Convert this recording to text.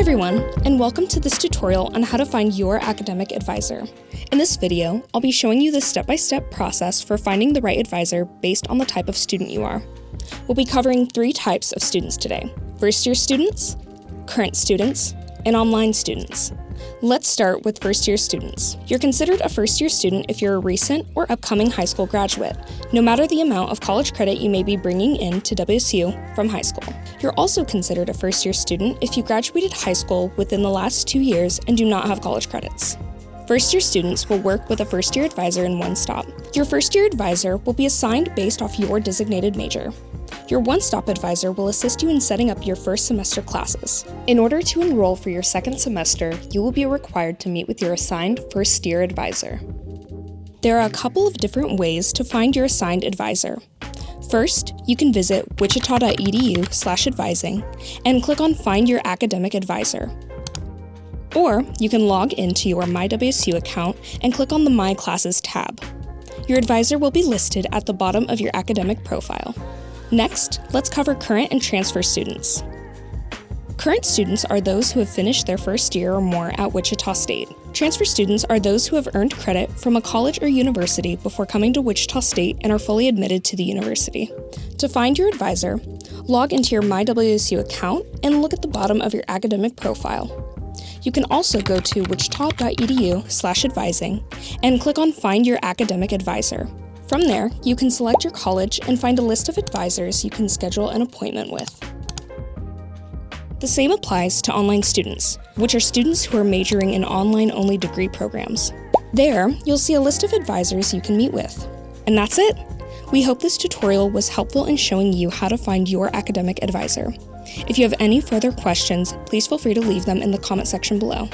everyone, and welcome to this tutorial on how to find your academic advisor. In this video, I'll be showing you the step-by-step process for finding the right advisor based on the type of student you are. We'll be covering 3 types of students today: first-year students, current students, and online students. Let's start with first-year students. You're considered a first-year student if you're a recent or upcoming high school graduate, no matter the amount of college credit you may be bringing in to WSU from high school. You're also considered a first-year student if you graduated high school within the last 2 years and do not have college credits. First-year students will work with a first-year advisor in one stop. Your first-year advisor will be assigned based off your designated major. Your one-stop advisor will assist you in setting up your first semester classes. In order to enroll for your second semester, you will be required to meet with your assigned first-year advisor. There are a couple of different ways to find your assigned advisor. First, you can visit wichita.edu/advising and click on Find Your Academic Advisor. Or you can log into your MyWSU account and click on the My Classes tab. Your advisor will be listed at the bottom of your academic profile. Next, let's cover current and transfer students. Current students are those who have finished their first year or more at Wichita State. Transfer students are those who have earned credit from a college or university before coming to Wichita State and are fully admitted to the university. To find your advisor, log into your MyWSU account and look at the bottom of your academic profile. You can also go to wichita.edu/advising and click on Find Your Academic Advisor. From there, you can select your college and find a list of advisors you can schedule an appointment with. The same applies to online students, which are students who are majoring in online-only degree programs. There, you'll see a list of advisors you can meet with. And that's it! We hope this tutorial was helpful in showing you how to find your academic advisor. If you have any further questions, please feel free to leave them in the comment section below.